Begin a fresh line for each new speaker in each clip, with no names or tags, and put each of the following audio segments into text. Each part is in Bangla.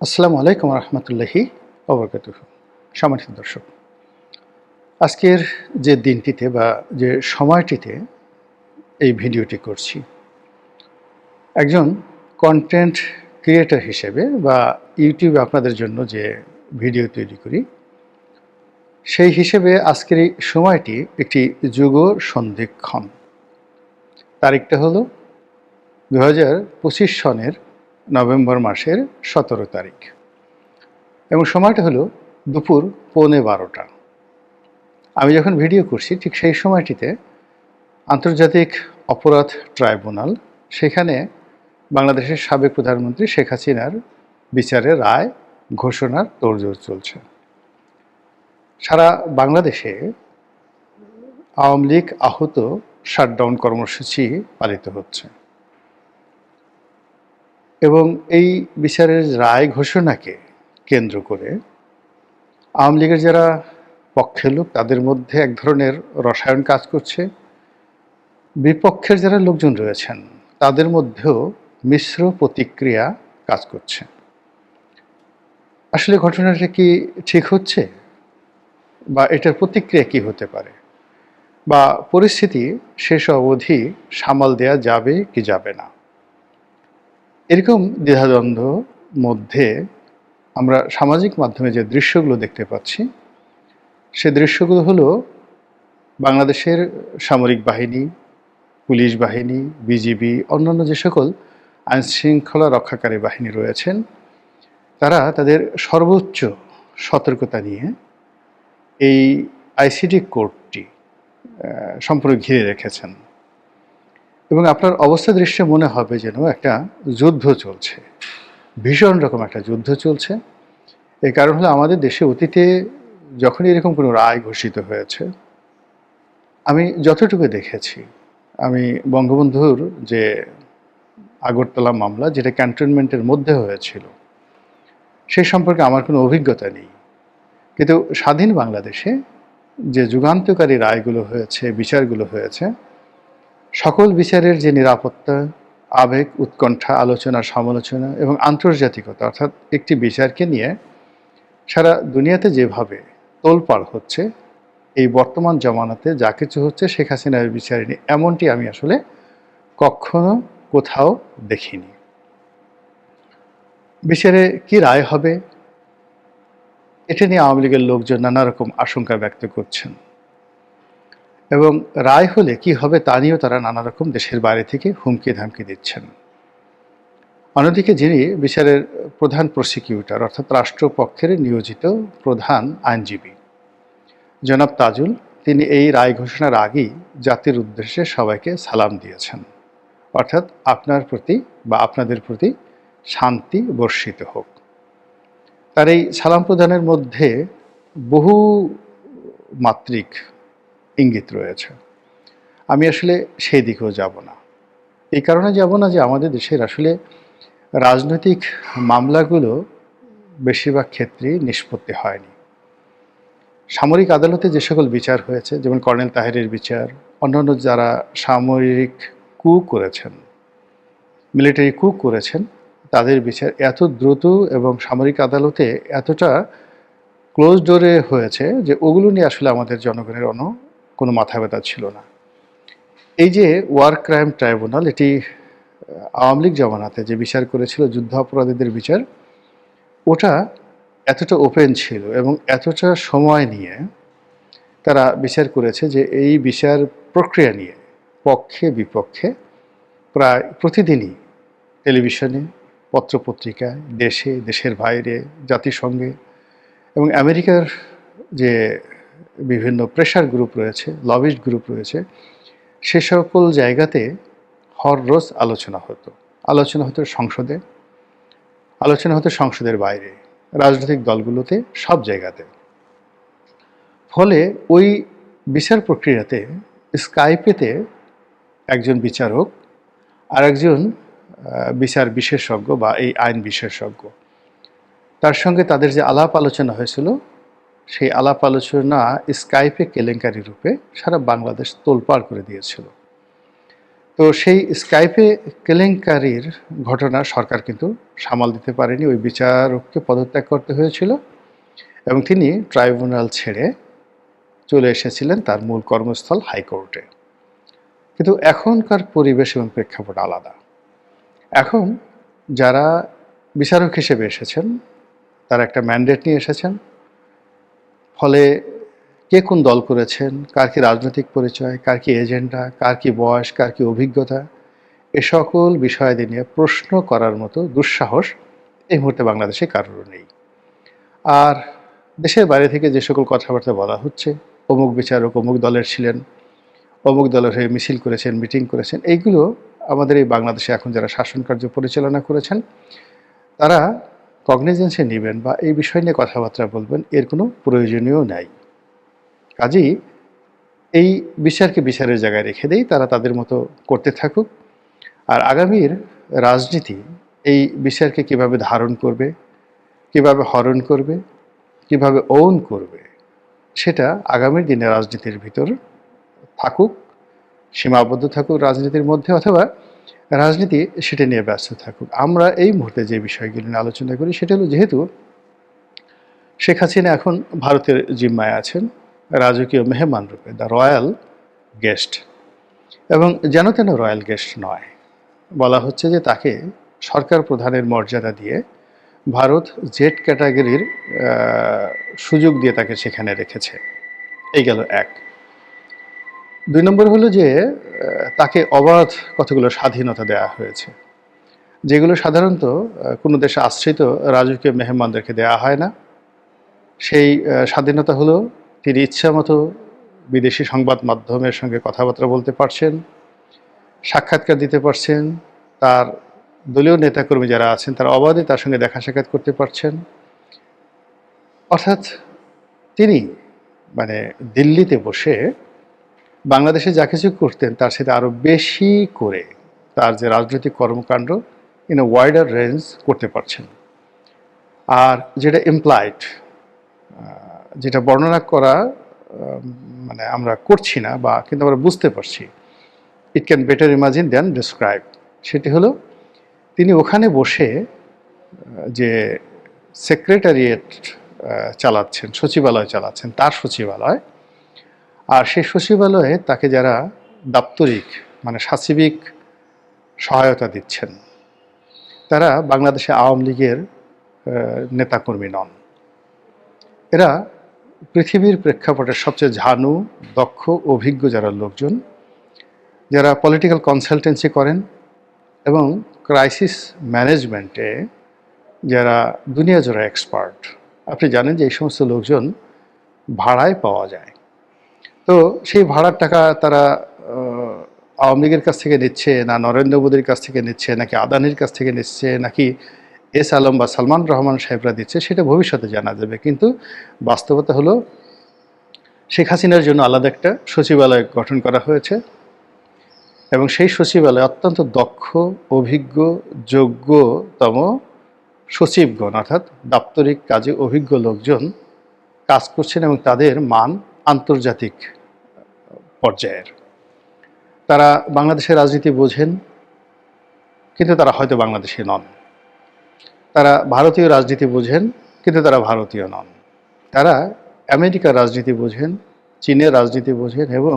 আসসালামু আলাইকুম রহমতুল্লাহি ওবরকাতুহু। সম্মানিত দর্শক, আজকের যে দিনটিতে বা যে সময়টিতে এই ভিডিওটি করছি, একজন কন্টেন্ট ক্রিয়েটর হিসেবে বা ইউটিউবে আপনাদের জন্য যে ভিডিও তৈরি করি, সেই হিসেবে আজকের এই সময়টি একটি যুগ সন্ধিক্ষণ। তারিখটা হলো 2025 সনের নভেম্বর মাসের 17 তারিখ এবং সময়টা হলো দুপুর 11:15। আমি যখন ভিডিও করছি ঠিক সেই সময়টিতে আন্তর্জাতিক অপরাধ ট্রাইব্যুনাল সেখানে বাংলাদেশের সাবেক প্রধানমন্ত্রী শেখ হাসিনার বিচারের রায় ঘোষণার তোড়জোড় চলছে। সারা বাংলাদেশে আওয়ামী লীগ আহত শাটডাউন কর্মসূচি পালিত হচ্ছে এবং এই বিচারের রায় ঘোষণাকে কেন্দ্র করে আওয়ামী লীগের যারা পক্ষের লোক তাদের মধ্যে এক ধরনের রসায়ন কাজ করছে, বিপক্ষের যারা লোকজন রয়েছেন তাদের মধ্যেও মিশ্র প্রতিক্রিয়া কাজ করছে। আসলে ঘটনাটা কি ঠিক হচ্ছে, বা এটার প্রতিক্রিয়া কি হতে পারে, বা পরিস্থিতি শেষ অবধি সামাল দেয়া যাবে কি যাবে না, এরকম দ্বিধাদ্বন্দ্ব মধ্যে আমরা সামাজিক মাধ্যমে যে দৃশ্যগুলো দেখতে পাচ্ছি, সে দৃশ্যগুলো হলো বাংলাদেশের সামরিক বাহিনী, পুলিশ বাহিনী, বিজিবি, অন্যান্য যে সকল আইনশৃঙ্খলা রক্ষাকারী বাহিনী রয়েছেন, তারা তাদের সর্বোচ্চ সতর্কতা নিয়ে এই আইসিটি কোর্টটি সম্পূর্ণ ঘিরে রেখেছেন এবং আপনার অবস্থা দৃশ্যে মনে হবে যেন একটা যুদ্ধ চলছে, ভীষণ রকম একটা যুদ্ধ চলছে। এই কারণ হলো আমাদের দেশে অতীতে যখনই এরকম কোনো রায় ঘোষিত হয়েছে, আমি যতটুকু দেখেছি, আমি বঙ্গবন্ধুর যে আগরতলা মামলা যেটা ক্যান্টনমেন্টের মধ্যে হয়েছিল সেই সম্পর্কে আমার কোনো অভিজ্ঞতা নেই, কিন্তু স্বাধীন বাংলাদেশে যে যুগান্তকারী রায়গুলো হয়েছে, বিচারগুলো হয়েছে, সকল বিচারের যে নিরাপত্তা, আবেগ, উৎকণ্ঠা, আলোচনা, সমালোচনা এবং আন্তর্জাতিকতা, অর্থাৎ একটি বিচারকে নিয়ে সারা দুনিয়াতে যেভাবে তোলপাড় হচ্ছে, এই বর্তমান জমানাতে যা কিছু হচ্ছে শেখ হাসিনার বিচারে নিয়ে, এমনটি আমি আসলে কখনো কোথাও দেখিনি। বিচারে কি রায় হবে এটা নিয়ে আওয়ামী লীগের লোকজন নানা রকম আশঙ্কা ব্যক্ত করছেন এবং রায় হলে কি হবে তা নিয়েও তারা নানা রকম দেশের বাইরে থেকে হুমকি ধামকি দিচ্ছেন। অন্যদিকে যিনি বিচারের প্রধান প্রসিকিউটর, অর্থাৎ রাষ্ট্রপক্ষের নিয়োজিত প্রধান আইনজীবী জনাব তাজুল, তিনি এই রায় ঘোষণার আগেই জাতির উদ্দেশ্যে সবাইকে সালাম দিয়েছেন, অর্থাৎ আপনার প্রতি বা আপনাদের প্রতি শান্তি বর্ষিত হোক। তার এই সালাম প্রদানের মধ্যে বহু মাত্রিক ইঙ্গিত রয়েছে। আমি আসলে সেই দিকেও যাব না। এই কারণে যাব না যে আমাদের দেশের আসলে রাজনৈতিক মামলাগুলো বেশিরভাগ ক্ষেত্রেই নিষ্পত্তি হয়নি। সামরিক আদালতে যে সকল বিচার হয়েছে, যেমন কর্নেল তাহেরের বিচার, অন্যান্য যারা সামরিক কু করেছেন, মিলিটারি কু করেছেন, তাদের বিচার এত দ্রুত এবং সামরিক আদালতে এতটা ক্লোজ ডোরে হয়েছে যে ওগুলো নিয়ে আসলে আমাদের জনগণের কোনো মাথা ব্যথা ছিল না। এই যে ওয়ার ক্রাইম ট্রাইব্যুনাল, এটি আওয়ামী লীগ জমানাতে যে বিচার করেছিল যুদ্ধ অপরাধীদের বিচার, ওটা এতটা ওপেন ছিল এবং এতটা সময় নিয়ে তারা বিচার করেছে যে এই বিচার প্রক্রিয়া নিয়ে পক্ষে বিপক্ষে প্রায় প্রতিদিনই টেলিভিশনে, পত্রপত্রিকায়, দেশে, দেশের বাইরে, জাতিসংঘে এবং আমেরিকার যে বিভিন্ন প্রেশার গ্রুপ রয়েছে, লবিস্ট গ্রুপ রয়েছে, সে সকল জায়গাতে হররোজ আলোচনা হতো সংসদে, আলোচনা হতো সংসদের বাইরে, রাজনৈতিক দলগুলোতে, সব জায়গাতে। ফলে ওই বিচার প্রক্রিয়াতে স্কাইপেতে একজন বিচারক আর একজন বিচার বিশেষজ্ঞ বা এই আইন বিশেষজ্ঞ, তার সঙ্গে তাদের যে আলাপ আলোচনা হয়েছিল, সেই আলাপ আলোচনা স্কাইপে কেলেঙ্কারি রূপে সারা বাংলাদেশ তোলপাড় করে দিয়েছিল। তো সেই স্কাইপে কেলেঙ্কারির ঘটনা সরকার কিন্তু সামাল দিতে পারেনি, ওই বিচারককে পদত্যাগ করতে হয়েছিল এবং তিনি ট্রাইব্যুনাল ছেড়ে চলে এসেছিলেন তার মূল কর্মস্থল হাইকোর্টে। কিন্তু এখনকার পরিবেশ এবং প্রেক্ষাপট আলাদা। এখন যারা বিচারক হিসেবে এসেছেন তারা একটা ম্যান্ডেট নিয়ে এসেছেন, ফলে কে কোন দল করেছেন, কার কি রাজনৈতিক পরিচয়, কার কি এজেন্ডা, কার কি বয়স, কার কি অভিজ্ঞতা, এ সকল বিষয়াদি নিয়ে প্রশ্ন করার মতো দুঃসাহস এই মুহূর্তে বাংলাদেশে কারোর নেই। আর দেশের বাইরে থেকে যে সকল কথাবার্তা বলা হচ্ছে, অমুক বিচারক অমুক দলের ছিলেন, অমুক দলের হয়ে মিছিল করেছেন, মিটিং করেছেন, এইগুলো আমাদের এই বাংলাদেশে এখন যারা শাসন কার্য পরিচালনা করেছেন তারা কগনিজেন্সে নেবেন বা এই বিষয় নিয়ে কথাবার্তা বলবেন, এর কোনো প্রয়োজনীয় নাই। কাজেই এই বিচারকে বিচারের জায়গায় রেখে দেই, তারা তাদের মতো করতে থাকুক। আর আগামীর রাজনীতি এই বিচারকে কিভাবে ধারণ করবে, কিভাবে হরণ করবে, কিভাবে ওন করবে, সেটা আগামীর দিনে রাজনীতির ভিতর থাকুক, সীমাবদ্ধ থাকুক রাজনীতির মধ্যে, অথবা রাজনীতি সেটা নিয়ে ব্যস্ত থাকুক। আমরা এই মুহূর্তে যে বিষয়গুলি নিয়ে আলোচনা করি সেটা হলো, যেহেতু শেখ হাসিনা এখন ভারতের জিম্মায় আছেন রাজকীয় মেহমান রূপে, দ্য রয়্যাল গেস্ট, এবং যেন তেন রয়্যাল গেস্ট নয়, বলা হচ্ছে যে তাকে সরকার প্রধানের মর্যাদা দিয়ে ভারত জেড ক্যাটাগরির সুযোগ দিয়ে তাকে সেখানে রেখেছে। এই গেল এক। 2 নম্বর হলো যে তাকে অবাধ কতগুলো স্বাধীনতা দেওয়া হয়েছে, যেগুলো সাধারণত কোনো দেশে আশ্রিত রাজকীয় মেহমানদেরকে দেওয়া হয় না। সেই স্বাধীনতা হলো তিনি ইচ্ছামতো বিদেশি সংবাদ মাধ্যমের সঙ্গে কথাবার্তা বলতে পারছেন, সাক্ষাৎকার দিতে পারছেন, তার দলীয় নেতাকর্মী যারা আছেন তারা অবাধে তার সঙ্গে দেখা সাক্ষাৎ করতে পারছেন। অর্থাৎ তিনি মানে দিল্লিতে বসে বাংলাদেশে যা কিছু করতেন তার সাথে আরও বেশি করে তার যে রাজনৈতিক কর্মকাণ্ড ইন এ ওয়াইডার রেঞ্জ করতে পারছেন। আর যেটা ইমপ্লাইড, যেটা বর্ণনা করা মানে আমরা করছি না, বা কিন্তু আমরা বুঝতে পারছি, it can better imagine than describe, সেটি হলো তিনি ওখানে বসে যে সেক্রেটারিয়েট চালাচ্ছেন, সচিবালয় চালাচ্ছেন, তার সচিবালয়, আর সেই সচিবালয়ে তাকে যারা দাপ্তরিক মানে সাচিবিক সহায়তা দিচ্ছেন তারা বাংলাদেশে আওয়ামী লীগের নেতাকর্মী নন। এরা পৃথিবীর প্রেক্ষাপটে সবচেয়ে ঝানু, দক্ষ, অভিজ্ঞ যারা লোকজন, যারা পলিটিক্যাল কনসালটেন্সি করেন এবং ক্রাইসিস ম্যানেজমেন্টে যারা দুনিয়া জোড়া এক্সপার্ট। আপনি জানেন যে এই সমস্ত লোকজন ভাড়ায় পাওয়া যায়। তো সেই ভাড়ার টাকা তারা আওয়ামী লীগের কাছ থেকে নিচ্ছে, না নরেন্দ্র মোদীর কাছ থেকে নিচ্ছে, নাকি আদানির কাছ থেকে নিচ্ছে, নাকি এস আলম বা সালমান রহমান সাহেবরা দিচ্ছে, সেটা ভবিষ্যতে জানা যাবে। কিন্তু বাস্তবতা হলো শেখ হাসিনার জন্য আলাদা একটা সচিবালয় গঠন করা হয়েছে এবং সেই সচিবালয়ে অত্যন্ত দক্ষ, অভিজ্ঞ, যোগ্যতম সচিবগণ অর্থাৎ দাপ্তরিক কাজে অভিজ্ঞ লোকজন কাজ করছেন এবং তাদের মান আন্তর্জাতিক পর্যায়ের। তারা বাংলাদেশের রাজনীতি বোঝেন, কিন্তু তারা হয়তো বাংলাদেশি নন। তারা ভারতীয় রাজনীতি বোঝেন, কিন্তু তারা ভারতীয় নন। তারা আমেরিকার রাজনীতি বোঝেন, চীনের রাজনীতি বোঝেন এবং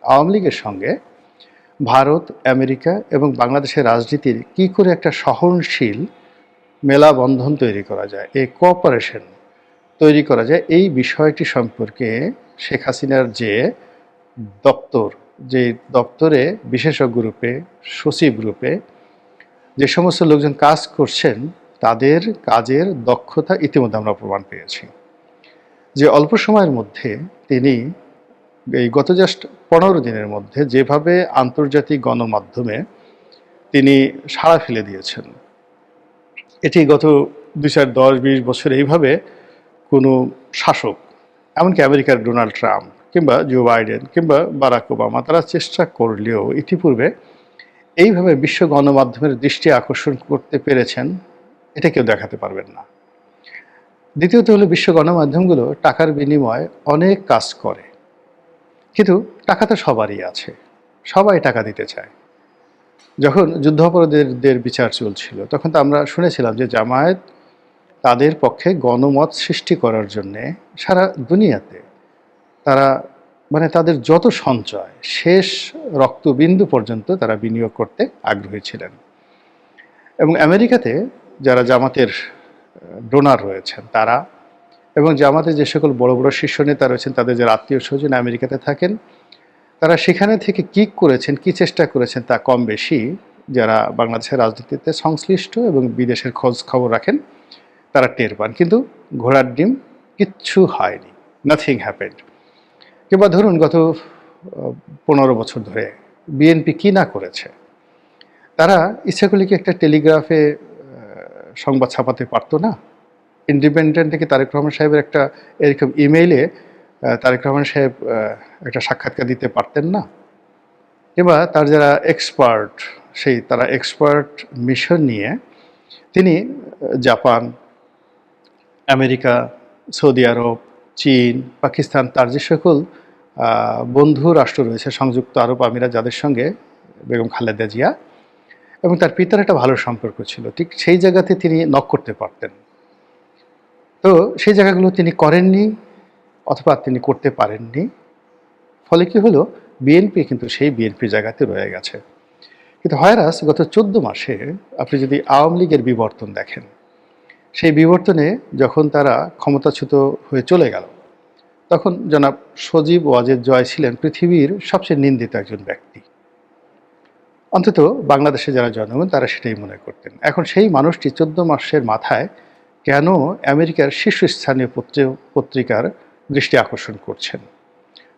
আওয়ামী লীগের সঙ্গে ভারত, আমেরিকা এবং বাংলাদেশের রাজনীতির কী করে একটা সহনশীল মেলাবন্ধন তৈরি করা যায়, এই কোঅপারেশন তৈরি করা যায়, এই বিষয়টি সম্পর্কে শেখ হাসিনার যে দপ্তর, যে দপ্তরে বিশেষজ্ঞ রূপে, সচিব রূপে যে সমস্ত লোকজন কাজ করছেন তাদের কাজের দক্ষতা ইতিমধ্যে আমরা প্রমাণ পেয়েছি। যে অল্প সময়ের মধ্যে তিনি এই গত জাস্ট 15 দিনের মধ্যে যেভাবে আন্তর্জাতিক গণমাধ্যমে তিনি সাড়া ফেলে দিয়েছেন, এটি গত 2010-20 বছর এইভাবে কোনো শাসক, এমনকি আমেরিকার ডোনাল্ড ট্রাম্প কিংবা জো বাইডেন কিংবা বারাক ওবামা, তারা চেষ্টা করলেও ইতিপূর্বে এইভাবে বিশ্ব গণমাধ্যমের দৃষ্টি আকর্ষণ করতে পেরেছেন এটা কেউ দেখাতে পারবেন না। দ্বিতীয়ত হলো বিশ্ব গণমাধ্যমগুলো টাকার বিনিময়ে অনেক কাজ করে, কিন্তু টাকা তো সবারই আছে, সবাই টাকা দিতে চায়। যখন যুদ্ধাপরাধীদের বিচার চলছিল তখন তো আমরা শুনেছিলাম যে জামায়াত তাদের পক্ষে গণমত সৃষ্টি করার জন্যে সারা দুনিয়াতে তারা মানে তাদের যত সঞ্চয় শেষ রক্তবিন্দু পর্যন্ত তারা বিনিয়োগ করতে আগ্রহী ছিলেন। এবং আমেরিকাতে যারা জামাতের ডোনার রয়েছেন তারা, এবং জামাতে যে সকল বড় বড় শীর্ষ নেতা রয়েছেন তাদের যারা আত্মীয় স্বজন আমেরিকাতে থাকেন, তারা সেখানে থেকে কী করেছেন, কী চেষ্টা করেছেন তা কম বেশি যারা বাংলাদেশের রাজনীতিতে সংশ্লিষ্ট এবং বিদেশের খোঁজ খবর রাখেন তারা টের পান। কিন্তু ঘোড়ার ডিম কিচ্ছু হয়নি, নাথিং হ্যাপেন্ড। কিংবা ধরুন গত 15 বছর ধরে বিএনপি কী না করেছে। তারা ইচ্ছা করলে কি একটা টেলিগ্রাফে সংবাদ ছাপাতে পারতো না? ইন্ডিপেন্ডেন্ট থেকে তারেক রহমান সাহেবের একটা এরকম ইমেইলে তারেক রহমান সাহেব একটা সাক্ষাৎকার দিতে পারতেন না? কিংবা তার যারা এক্সপার্ট, তারা এক্সপার্ট মিশন নিয়ে তিনি জাপান, আমেরিকা, সৌদি আরব, চীন, পাকিস্তান, তার যে সকল বন্ধু রাষ্ট্র রয়েছে, সংযুক্ত আরব আমিরাত, যাদের সঙ্গে বেগম খালেদা জিয়া এবং তার পিতার একটা ভালো সম্পর্ক ছিল, ঠিক সেই জায়গাতে তিনি নক করতে পারতেন। তো সেই জায়গাগুলো তিনি করেননি অথবা তিনি করতে পারেননি। ফলে কি হলো, বিএনপি কিন্তু সেই বিএনপি জায়গাতে রয়ে গেছে। কিন্তু হয়রাস গত 14 মাসে আপনি যদি আওয়ামী লীগের বিবর্তন দেখেন, সেই বিবর্তনে যখন তারা ক্ষমতাচ্যুত হয়ে চলে গেল তখন জনাব সজীব ওয়াজেদ জয় ছিলেন পৃথিবীর সবচেয়ে নিন্দিত একজন ব্যক্তি। অন্তত বাংলাদেশে যারা জনগণ তারা সেটাই মনে করতেন। এখন সেই মানুষটি 14 মাসের মাথায় কেন আমেরিকার শীর্ষস্থানীয় পত্রিকার দৃষ্টি আকর্ষণ করছেন,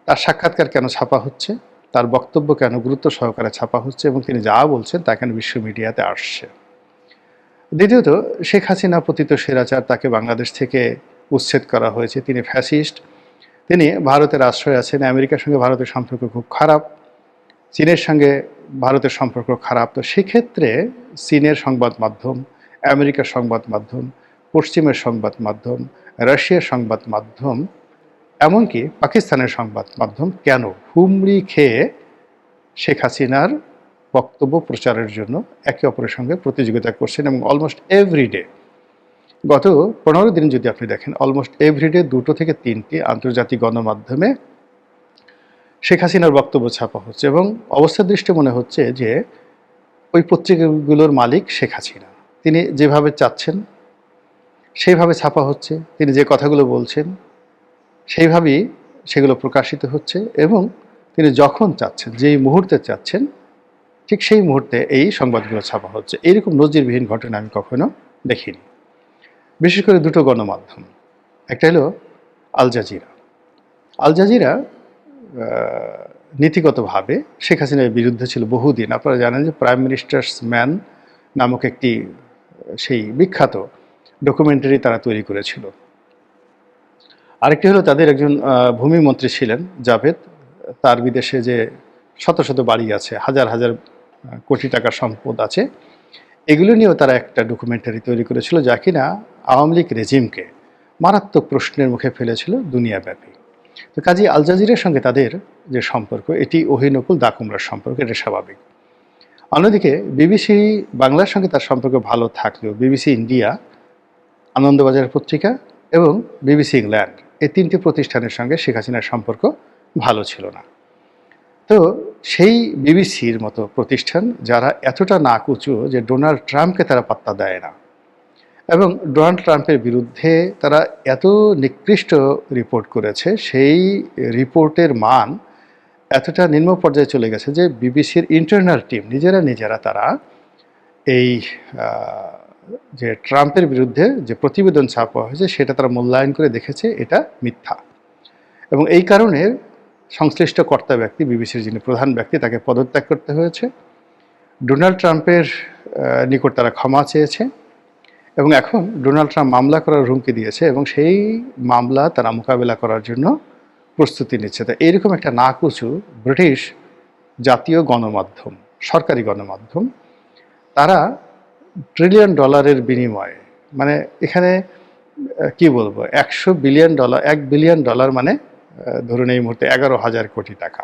তার সাক্ষাৎকার কেন ছাপা হচ্ছে, তার বক্তব্য কেন গুরুত্ব সহকারে ছাপা হচ্ছে এবং তিনি যা বলছেন তা কেন বিশ্ব মিডিয়াতে আসছে। দ্বিতীয়ত, শেখ হাসিনা পতিত স্বৈরাচার, তাকে বাংলাদেশ থেকে উচ্ছেদ করা হয়েছে, তিনি ফ্যাসিস্ট, তিনি ভারতের আশ্রয় আছেন, আমেরিকার সঙ্গে ভারতের সম্পর্ক খুব খারাপ, চীনের সঙ্গে ভারতের সম্পর্ক খারাপ। তো সেক্ষেত্রে চীনের সংবাদ মাধ্যম, আমেরিকার সংবাদ মাধ্যম, পশ্চিমের সংবাদ মাধ্যম, রাশিয়ার সংবাদ মাধ্যম, এমনকি পাকিস্তানের সংবাদ মাধ্যম কেন হুমড়ি খেয়ে শেখ হাসিনার বক্তব্য প্রচারের জন্য একে অপরের সঙ্গে প্রতিযোগিতা করছেন। এবং অলমোস্ট এভরিডে, গত 15 দিন যদি আপনি দেখেন, অলমোস্ট এভরিডে 2 থেকে 3টি আন্তর্জাতিক গণমাধ্যমে শেখ হাসিনার বক্তব্য ছাপা হচ্ছে এবং অবস্থার দৃষ্টি মনে হচ্ছে যে ওই পত্রিকাগুলোর মালিক শেখ হাসিনা। তিনি যেভাবে চাচ্ছেন সেইভাবে ছাপা হচ্ছে, তিনি যে কথাগুলো বলছেন সেইভাবেই সেগুলো প্রকাশিত হচ্ছে এবং তিনি যখন চাচ্ছেন, যেই মুহূর্তে চাচ্ছেন, ঠিক সেই মুহূর্তে এই সংবাদগুলো ছাপা হচ্ছে। এইরকম নজিরবিহীন ঘটনা আমি কখনো দেখিনি। বিশেষ করে 2টো গণমাধ্যম, একটা হলো আল জাজিরা। আল জাজিরা নীতিগতভাবে শেখ হাসিনার বিরুদ্ধে ছিল বহুদিন। আপনারা জানেন যে প্রাইম মিনিস্টার্স ম্যান নামক একটি সেই বিখ্যাত ডকুমেন্টারি তারা তৈরি করেছিল। আরেকটি হলো তাদের একজন ভূমিমন্ত্রী ছিলেন জাভেদ, তার বিদেশে যে শত শত বাড়ি আছে, হাজার হাজার কোটি টাকার সম্পদ আছে, এগুলো নিয়েও তারা একটা ডকুমেন্টারি তৈরি করেছিল যা কিনা আওয়ামী লীগ রেজিমকে মারাত্মক প্রশ্নের মুখে ফেলেছিল দুনিয়াব্যাপী। তো কাজী আল জাজিরার সঙ্গে তাদের যে সম্পর্ক, এটি অহিনকুল দাকুমরার সম্পর্ক, এটা স্বাভাবিক। অন্যদিকে বিবিসি বাংলার সঙ্গে তার সম্পর্ক ভালো থাকলেও বিবিসি ইন্ডিয়া, আনন্দবাজার পত্রিকা এবং বিবিসি ইংল্যান্ড, এই 3টি প্রতিষ্ঠানের সঙ্গে শেখ হাসিনার সম্পর্ক ভালো ছিল না। তো সেই বিবিসির মতো প্রতিষ্ঠান যারা এতটা নাকুচু যে ডোনাল্ড ট্রাম্পকে তারা পাত্তা দেয় না, এবং ডোনাল্ড ট্রাম্পের বিরুদ্ধে তারা এত নিকৃষ্ট রিপোর্ট করেছে, সেই রিপোর্টের মান এতটা নিম্ন পর্যায়ে চলে গেছে যে বিবিসির ইন্টারনাল টিম নিজেরা তারা এই যে ট্রাম্পের বিরুদ্ধে যে প্রতিবেদন ছাপা হয়েছে সেটা তারা মূল্যায়ন করে দেখেছে এটা মিথ্যা। এবং এই কারণে সংশ্লিষ্ট কর্তা ব্যক্তি, বিবিসির যিনি প্রধান ব্যক্তি, তাকে পদত্যাগ করতে হয়েছে। ডোনাল্ড ট্রাম্পের নিকট তারা ক্ষমা চেয়েছে এবং এখন ডোনাল্ড ট্রাম্প মামলা করার হুমকি দিয়েছে এবং সেই মামলা তারা মোকাবেলা করার জন্য প্রস্তুতি নিচ্ছে। তো এইরকম একটা নাকুচু ব্রিটিশ জাতীয় গণমাধ্যম, সরকারি গণমাধ্যম, তারা $1 ট্রিলিয়ন বিনিময়ে, মানে এখানে কি বলবো, $100 বিলিয়ন, $1 বিলিয়ন মানে ধরুন এই মুহূর্তে 11,000 কোটি টাকা।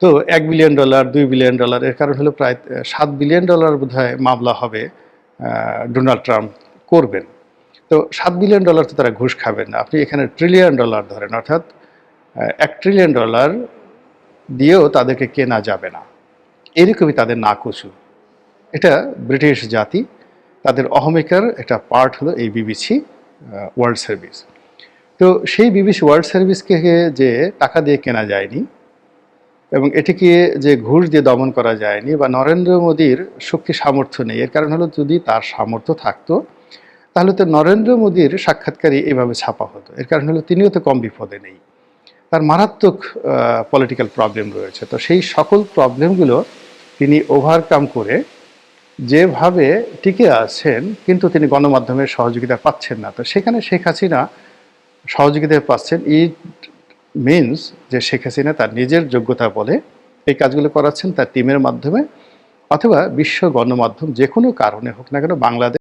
তো $1 বিলিয়ন, $2 বিলিয়ন, এর কারণ হলো প্রায় $7 বিলিয়ন বোধহয় মামলা হবে ডোনাল্ড ট্রাম্প করবেন। তো $7 বিলিয়ন তো তারা ঘুষ খাবেন না। আপনি এখানে $1 ট্রিলিয়ন ধরেন, অর্থাৎ $1 ট্রিলিয়ন দিয়েও তাদেরকে কেনা যাবে না। এরকমই তাদের নাকচু। এটা ব্রিটিশ জাতি, তাদের অহমিকার একটা পার্ট হলো এই বিবিসি ওয়ার্ল্ড সার্ভিস। তো সেই বিবিসি ওয়ার্ল্ড সার্ভিসকে যে টাকা দিয়ে কেনা যায়নি এবং এটিকে যে ঘুষ দিয়ে দমন করা যায়নি, বা নরেন্দ্র মোদীর শক্তি সামর্থ্য নেই, এর কারণ হলো যদি তার সামর্থ্য থাকতো তাহলে তো নরেন্দ্র মোদীর সাক্ষাৎকারই এভাবে ছাপা হতো। এর কারণ হলো তিনিও তো কম বিপদে নেই, তার মারাত্মক পলিটিক্যাল প্রবলেম রয়েছে। তো সেই সকল প্রবলেমগুলো তিনি ওভারকাম করে যেভাবে টিকে আছেন, কিন্তু তিনি গণমাধ্যমের সহযোগিতা পাচ্ছেন না। তো সেখানে শেখ হাসিনা সহযোগিতা পাচ্ছেন। ইট মিনস যে শেখ হাসিনা তার নিজের যোগ্যতা বলে এই কাজগুলো করাচ্ছেন তার টিমের মাধ্যমে, অথবা বিশ্ব গণমাধ্যম যে কোনো কারণে হোক না কেন বাংলাদেশ